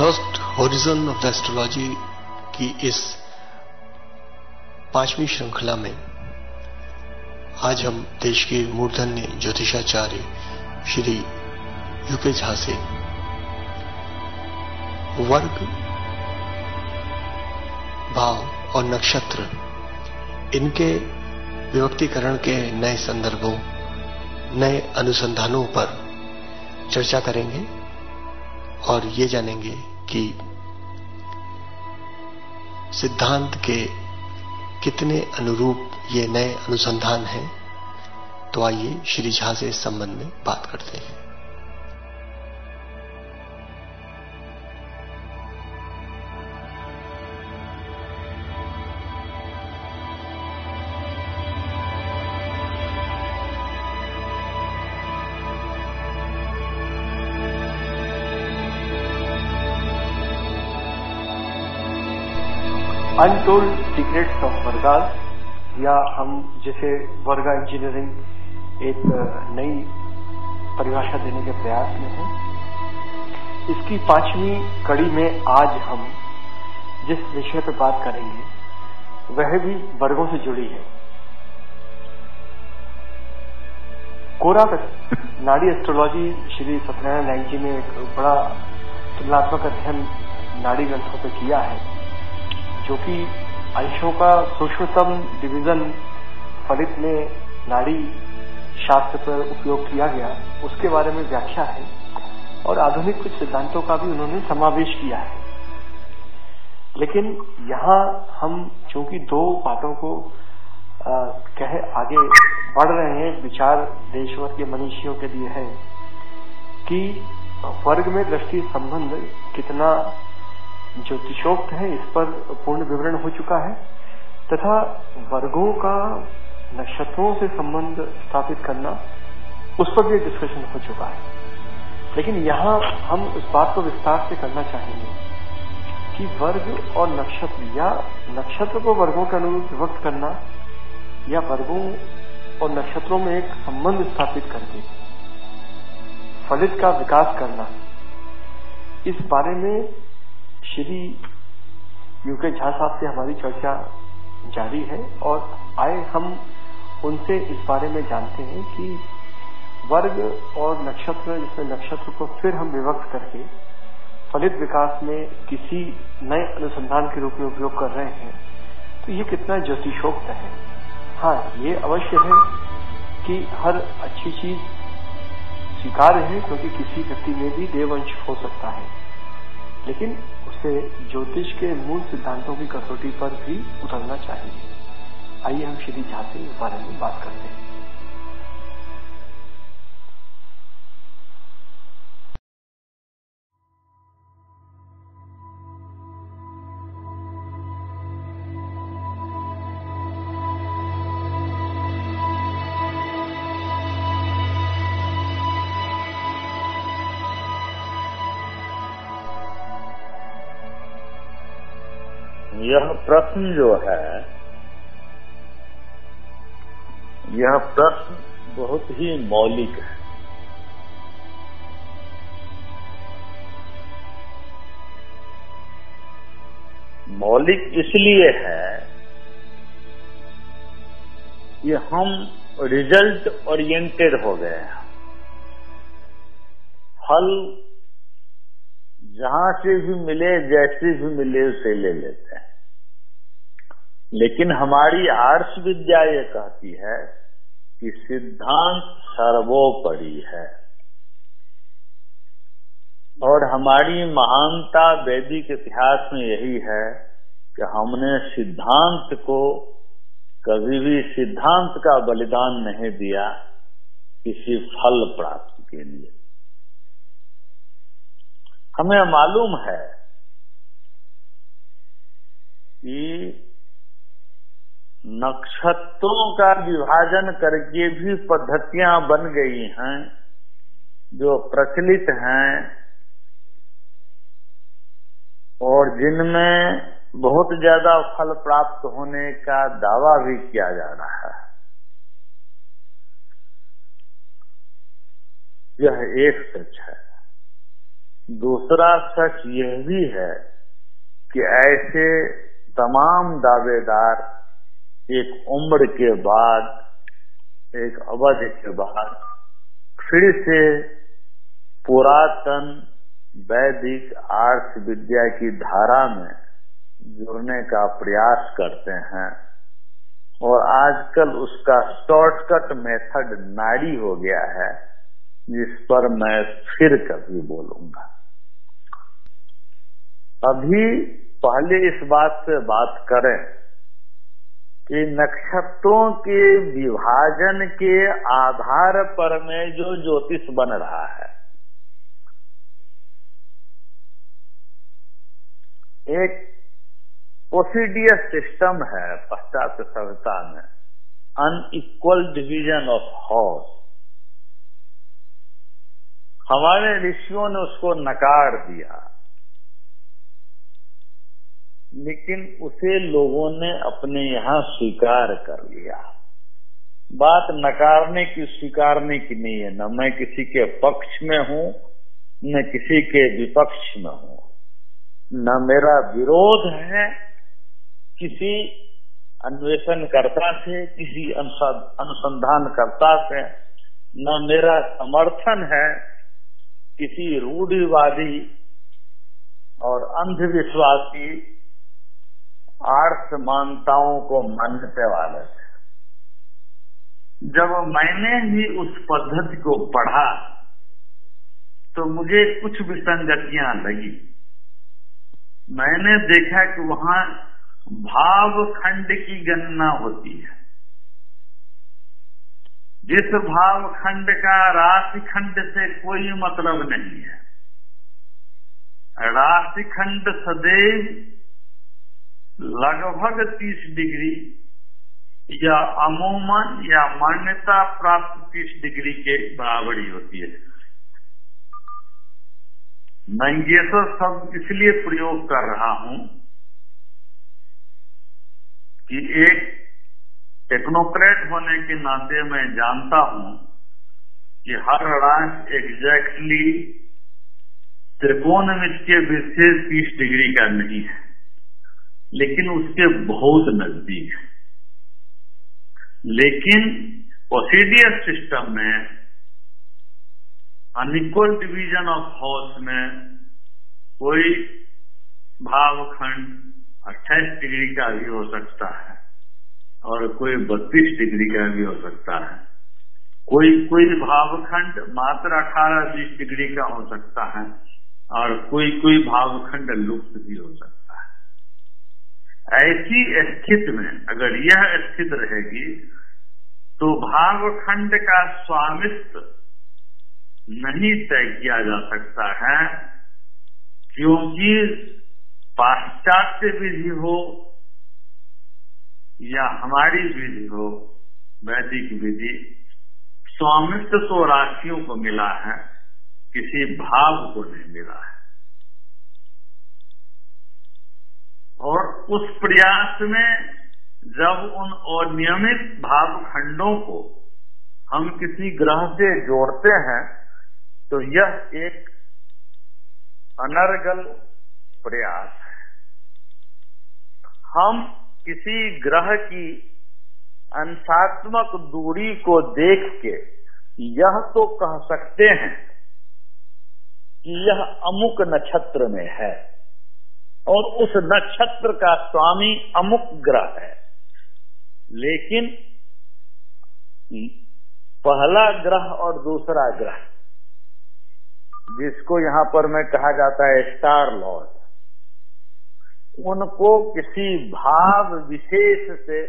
Lost horizon of the astrology की इस 5वीं श्रृंखला में आज हम देश के मूर्धन्य ज्योतिषाचार्य श्री यूके झा से वर्ग, भाव और नक्षत्र इनके विभक्तिकरण के नए संदर्भों, नए अनुसंधानों पर चर्चा करेंगे और ये जानेंगे कि सिद्धांत के कितने अनुरूप ये नए अनुसंधान हैं। तो आइए श्री झा से इस संबंध में बात करते हैं। अनटोल्ड सीक्रेट्स ऑफ वर्गास, या हम जैसे वर्गा इंजीनियरिंग एक नई परिभाषा देने के प्रयास में हैं। इसकी 5वीं कड़ी में आज हम जिस विषय पर बात करेंगे वह भी वर्गों से जुड़ी है। कोरा नाड़ी एस्ट्रोलॉजी श्री सत्यनारायण नाइक जी ने एक बड़ा तुलनात्मक अध्ययन नाड़ी ग्रंथों पर किया है, जो कि अंशों का सूक्ष्मतम डिवीजन फलित में नाड़ी शास्त्र पर उपयोग किया गया, उसके बारे में व्याख्या है और आधुनिक कुछ सिद्धांतों का भी उन्होंने समावेश किया है। लेकिन यहाँ हम चूंकि दो बातों को आगे बढ़ रहे हैं, विचार देशवर के मनीषियों के लिए है कि वर्ग में दृष्टि संबंध कितना ज्योतिषोक्त है, इस पर पूर्ण विवरण हो चुका है, तथा वर्गों का नक्षत्रों से संबंध स्थापित करना उस पर भी डिस्कशन हो चुका है। लेकिन यहाँ हम इस बात को विस्तार से करना चाहेंगे कि वर्ग और नक्षत्र, या नक्षत्र को वर्गों के अनुरूप विभक्त करना, या वर्गों और नक्षत्रों में एक संबंध स्थापित करके फलित का विकास करना, इस बारे में श्री यूके झा साहब से हमारी चर्चा जारी है। और आए हम उनसे इस बारे में जानते हैं कि वर्ग और नक्षत्र, जिसमें नक्षत्र को फिर हम विभक्त करके फलित विकास में किसी नए अनुसंधान के रूप में उपयोग कर रहे हैं, तो ये कितना ज्योतिषोक्त है। हाँ, ये अवश्य है कि हर अच्छी चीज स्वीकार्य है, क्योंकि किसी व्यक्ति में भी देवअंश हो सकता है, लेकिन उसे ज्योतिष के मूल सिद्धांतों की कसौटी पर भी उतरना चाहिए। आइए हम श्री झा से इस बारे में बात करते हैं। यह प्रश्न जो है, यह प्रश्न बहुत ही मौलिक है। मौलिक इसलिए है कि हम रिजल्ट ओरिएंटेड हो गए हैं। फल जहां से भी मिले, जैसे भी मिले, उसे ले लेते हैं। लेकिन हमारी आर्ष विद्या ये कहती है कि सिद्धांत सर्वोपरि है, और हमारी महानता वैदिक इतिहास में यही है कि हमने सिद्धांत को कभी भी सिद्धांत का बलिदान नहीं दिया किसी फल प्राप्ति के लिए। हमें मालूम है कि नक्षत्रों का विभाजन करके भी पद्धतियां बन गई हैं जो प्रचलित हैं, और जिनमें बहुत ज्यादा फल प्राप्त होने का दावा भी किया जा रहा है। यह एक सच है। दूसरा सच यह भी है कि ऐसे तमाम दावेदार एक उम्र के बाद, एक अवधि के बाद फिर से पुरातन वैदिक आर्ष विद्या की धारा में जुड़ने का प्रयास करते हैं और आजकल उसका शॉर्टकट मेथड नाड़ी हो गया है, जिस पर मैं फिर कभी बोलूंगा। अभी पहले इस बात से बात करें कि नक्षत्रों के विभाजन के आधार पर में जो ज्योतिष बन रहा है, एक प्रोसीडियर सिस्टम है पाश्चात्य सभ्यता में, अनइक्वल डिवीजन ऑफ हाउस। हमारे ऋषियों ने उसको नकार दिया, लेकिन उसे लोगों ने अपने यहाँ स्वीकार कर लिया। बात नकारने की, स्वीकारने की नहीं है। न मैं किसी के पक्ष में हूँ, न किसी के विपक्ष में हूँ, न मेरा विरोध है किसी अन्वेषणकर्ता से, किसी अनुसंधानकर्ता से, न मेरा समर्थन है किसी रूढ़िवादी और अंधविश्वासी आर्ष मान्यताओं को मानने वाले थे। जब मैंने ही उस पद्धति को पढ़ा तो मुझे कुछ विसंगतियां लगी। मैंने देखा कि वहां भाव खंड की गणना होती है, जिस भाव खंड का राशि खंड से कोई मतलब नहीं है। राशि खंड सदैव लगभग 30 डिग्री या अमूमन या मान्यता प्राप्त 30 डिग्री के बराबर ही होती है। मैं ये शब्द इसलिए प्रयोग कर रहा हूं कि एक टेक्नोक्रेट होने के नाते मैं जानता हूं कि हर राशि एग्जैक्टली त्रिकोणमिति के विशेष 30 डिग्री का नहीं है, लेकिन उसके बहुत नजदीक है। लेकिन प्रोसीडियर सिस्टम में अनइक्वल डिवीजन ऑफ हाउस में कोई भावखंड 28 डिग्री का भी हो सकता है और कोई 32 डिग्री का भी हो सकता है। कोई भावखंड मात्र 18-20 डिग्री का हो सकता है और कोई भावखंड लुप्त भी हो सकता है। ऐसी स्थिति में अगर यह स्थिति रहेगी तो भावखंड का स्वामित्व नहीं तय किया जा सकता है, क्योंकि पाश्चात्य विधि हो या हमारी विधि हो, वैदिक विधि, स्वामित्व तो राशियों को मिला है, किसी भाव को नहीं मिला है। और उस प्रयास में जब उन अनियमित भावखंडों को हम किसी ग्रह से जोड़ते हैं तो यह एक अनर्गल प्रयास है। हम किसी ग्रह की अंशात्मक दूरी को देख के यह तो कह सकते हैं कि यह अमुक नक्षत्र में है और उस नक्षत्र का स्वामी अमुक ग्रह है, लेकिन पहला ग्रह और दूसरा ग्रह, जिसको यहाँ पर में कहा जाता है स्टार लॉर्ड, उनको किसी भाव विशेष से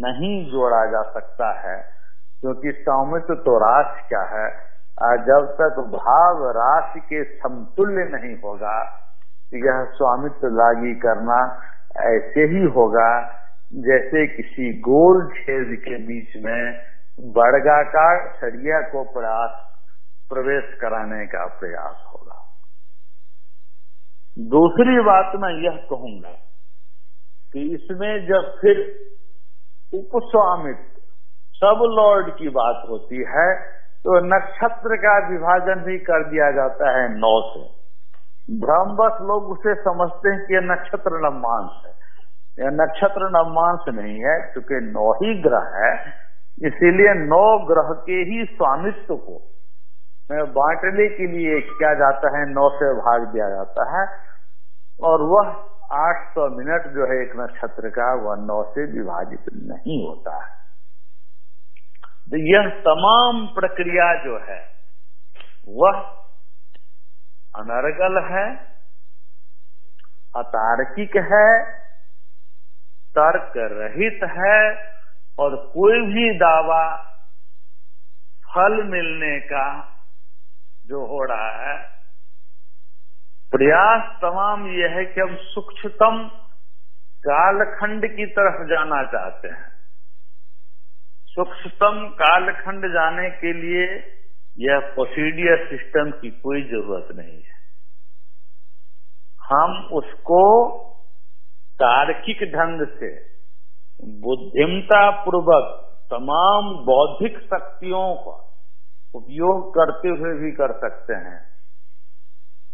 नहीं जोड़ा जा सकता है, क्योंकि स्वामित्व तो राशि का है। जब तक भाव राशि के समतुल्य नहीं होगा, यह स्वामित्व लागू करना ऐसे ही होगा जैसे किसी गोल छेद के बीच में वर्गाकार सरिया को प्रवेश कराने का प्रयास होगा। दूसरी बात मैं यह कहूंगा कि इसमें जब फिर उपस्वामित्व सब लॉर्ड की बात होती है तो नक्षत्र का विभाजन भी कर दिया जाता है 9 से। भ्रमवश लोग उसे समझते हैं कि यह नक्षत्र नवमांस है। यह नक्षत्र नवमांस नहीं है, क्योंकि 9 ही ग्रह है, इसीलिए 9 ग्रह के ही स्वामित्व को बांटने के लिए किया जाता है, 9 से भाग दिया जाता है, और वह 800 मिनट जो है एक नक्षत्र का, वह 9 से विभाजित नहीं होता है। तो यह तमाम प्रक्रिया जो है वह अनर्गल है, अतार्किक है, तर्क रहित है, और कोई भी दावा फल मिलने का जो हो रहा है, प्रयास तमाम यह है कि हम सूक्ष्मतम कालखंड की तरफ जाना चाहते हैं। सूक्ष्मतम कालखंड जाने के लिए यह प्रोसीडियर सिस्टम की कोई जरूरत नहीं है। हम उसको तार्किक ढंग से बुद्धिमता पूर्वक तमाम बौद्धिक शक्तियों का उपयोग करते हुए भी कर सकते हैं।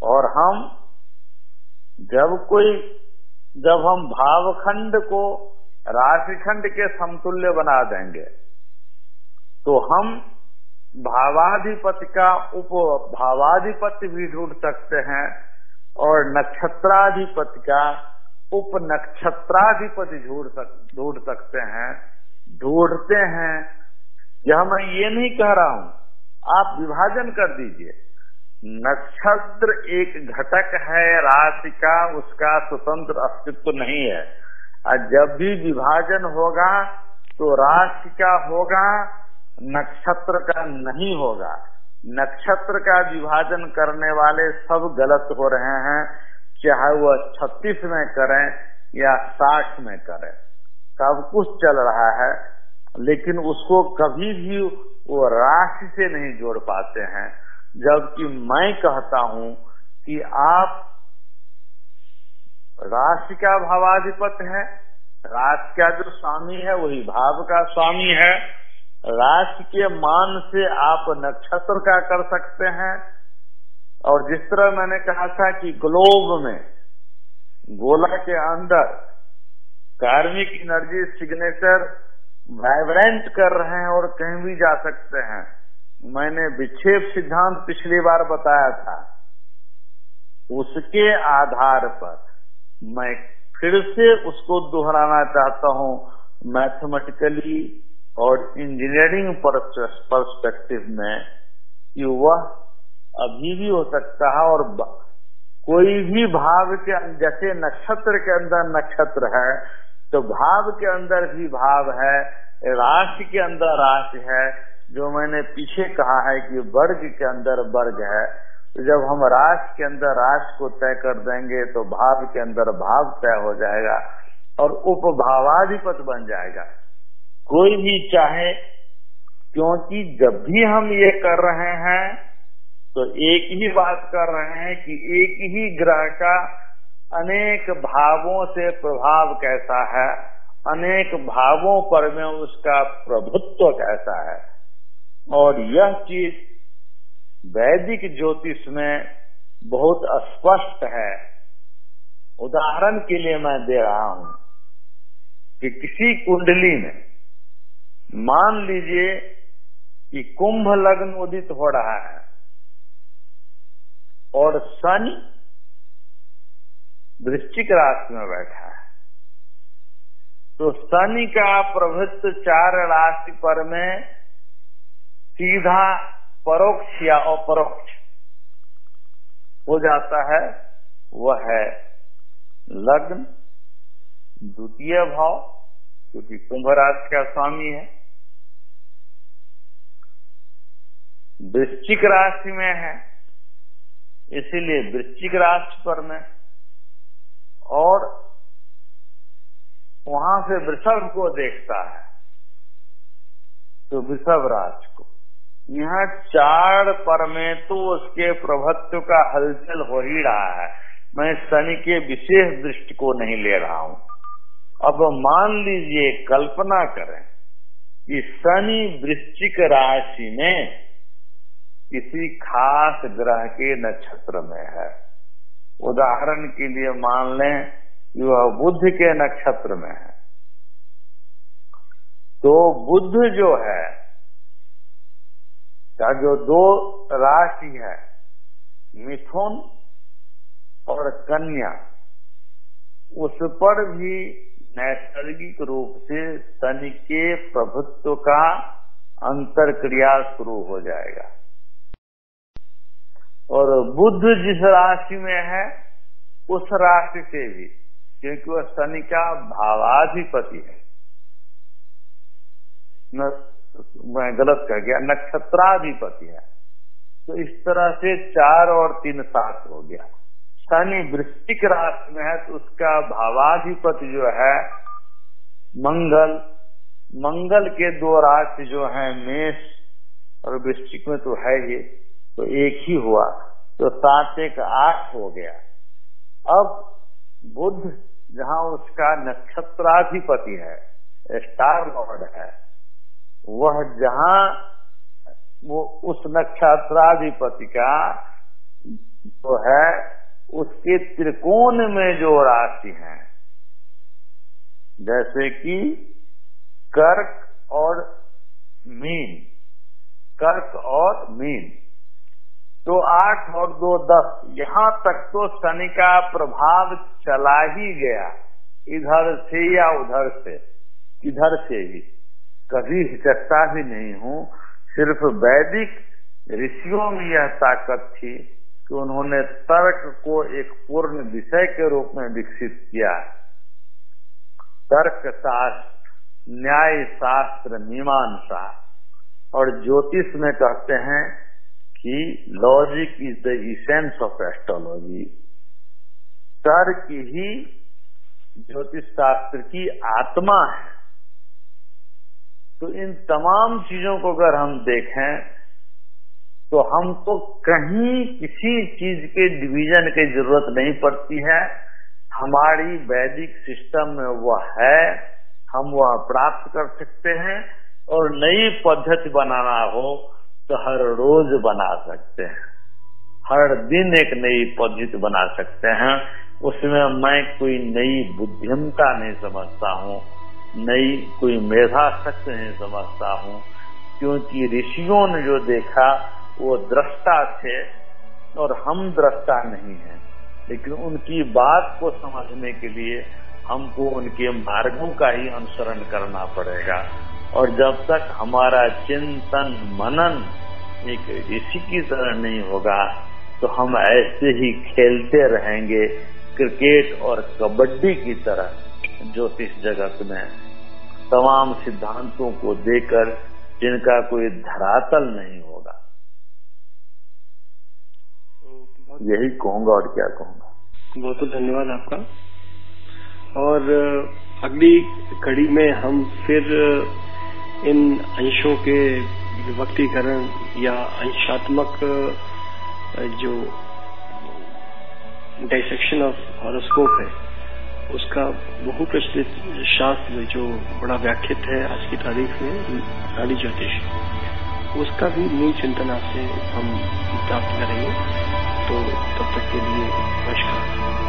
और हम जब हम भावखंड को राशिखंड के समतुल्य बना देंगे, तो हम भावाधिपति का उप भावाधिपति भी ढूंढ सकते हैं, और नक्षत्राधिपति का उप नक्षत्राधिपति ढूंढ सकते हैं, ढूंढते हैं। यह मैं ये नहीं कह रहा हूं, आप विभाजन कर दीजिए। नक्षत्र एक घटक है राशि का, उसका स्वतंत्र अस्तित्व नहीं है। और जब भी विभाजन होगा तो राशि का होगा, नक्षत्र का नहीं होगा। नक्षत्र का विभाजन करने वाले सब गलत हो रहे हैं, चाहे वह 36 में करें या 60 में करें, सब कुछ चल रहा है, लेकिन उसको कभी भी वो राशि से नहीं जोड़ पाते हैं। जबकि मैं कहता हूं कि आप राशि का भावाधिपति है, राशि का जो स्वामी है वही भाव का स्वामी है। राशि के मान से आप नक्षत्र का कर सकते हैं। और जिस तरह मैंने कहा था कि ग्लोब में, गोला के अंदर कार्मिक एनर्जी सिग्नेचर वाइब्रेंट कर रहे हैं और कहीं भी जा सकते हैं। मैंने विक्षेप सिद्धांत पिछली बार बताया था, उसके आधार पर मैं फिर से उसको दोहराना चाहता हूं मैथमेटिकली और इंजीनियरिंग पर्सपेक्टिव में, कि वह अभी भी हो सकता है। और कोई भी भाव के, जैसे नक्षत्र के अंदर नक्षत्र है तो भाव के अंदर भी भाव है, राशि के अंदर राशि है। जो मैंने पीछे कहा है कि वर्ग के अंदर वर्ग है, तो जब हम राशि के अंदर राशि को तय कर देंगे तो भाव के अंदर भाव तय हो जाएगा और उपभावाधिपति बन जाएगा। कोई भी चाहे, क्योंकि जब भी हम ये कर रहे हैं तो एक ही बात कर रहे हैं कि एक ही ग्रह का अनेक भावों से प्रभाव कैसा है, अनेक भावों पर में उसका प्रभुत्व कैसा है। और यह चीज वैदिक ज्योतिष में बहुत स्पष्ट है। उदाहरण के लिए मैं दे रहा हूं कि किसी कुंडली में मान लीजिए कि कुंभ लग्न उदित हो रहा है और शनि वृश्चिक राशि में बैठा है, तो शनि का प्रभुत्व 4 राशि पर में सीधा परोक्ष या अपरोक्ष हो जाता है। वह है लग्न, द्वितीय भाव, क्योंकि कुंभ राशि का स्वामी है, वृश्चिक राशि में है, इसीलिए वृश्चिक राशि पर में, और वहां से वृषभ को देखता है तो वृषभ राशि को। यहाँ 4 पर में तो उसके प्रभुत्व का हलचल हो ही रहा है। मैं शनि के विशेष दृष्टि को नहीं ले रहा हूं। अब मान लीजिए, कल्पना करें कि शनि वृश्चिक राशि में किसी खास ग्रह के नक्षत्र में है, उदाहरण के लिए मान लें कि वह बुध के नक्षत्र में है, तो बुध जो है का जो 2 राशि है मिथुन और कन्या, उस पर भी नैसर्गिक रूप से शनि के प्रभुत्व का अंतर क्रिया शुरू हो जाएगा। और बुध जिस राशि में है उस राशि से भी, क्योंकि वह शनि का भावाधिपति है, मैं गलत कह गया, नक्षत्राधिपति है, तो इस तरह से 4 और 3 7 हो गया। शनि वृश्चिक राशि में है तो उसका भावाधिपति जो है मंगल के 2 राशि जो है मेष और वृश्चिक में तो है ही, तो एक ही हुआ, तो 7 1 8 हो गया। अब बुध जहां उसका नक्षत्राधिपति है, स्टार लॉर्ड है, वह जहां वो उस नक्षत्राधिपति का जो है उसके त्रिकोण में जो राशि है, जैसे कि कर्क और मीन, तो 8 और 2 10, यहां तक तो शनि का प्रभाव चला ही गया, इधर से या उधर से, किधर से भी कभी हिचकता भी नहीं हूं। सिर्फ वैदिक ऋषियों में यह ताकत थी कि उन्होंने तर्क को एक पूर्ण विषय के रूप में विकसित किया। तर्क शास्त्र, न्याय शास्त्र, मीमांसा, और ज्योतिष में कहते हैं कि logic is the essence of astrology. तर्क ही ज्योतिष शास्त्र की आत्मा है। तो इन तमाम चीजों को अगर हम देखें तो हमको कहीं किसी चीज के डिवीजन की जरूरत नहीं पड़ती है। हमारी वैदिक सिस्टम में वह है, हम वह प्राप्त कर सकते हैं, और नई पद्धति बनाना हो तो हर रोज बना सकते हैं, हर दिन एक नई पद्धति बना सकते हैं। उसमें मैं कोई नई बुद्धिमता नहीं समझता हूँ, नई कोई मेधा शक्ति नहीं समझता हूँ, क्योंकि ऋषियों ने जो देखा वो दृष्टा थे और हम दृष्टा नहीं हैं। लेकिन उनकी बात को समझने के लिए हमको उनके मार्गों का ही अनुसरण करना पड़ेगा। और जब तक हमारा चिंतन मनन एक ऋषि की तरह नहीं होगा तो हम ऐसे ही खेलते रहेंगे क्रिकेट और कबड्डी की तरह ज्योतिष जगत में, तमाम सिद्धांतों को देकर जिनका कोई धरातल नहीं होगा। यही कहूंगा और क्या कहूंगा। बहुत बहुत धन्यवाद आपका। और अगली कड़ी में हम फिर इन अंशों के विभक्तीकरण या अंशात्मक जो डाइसेक्शन ऑफ हॉरोस्कोप है उसका बहु प्रचलित शास्त्र जो बड़ा व्याख्यात है आज की तारीख में, नाड़ी ज्योतिष, उसका भी मूल चिंतन आपसे हम प्राप्त करेंगे। तो तब तक के लिए नमस्कार।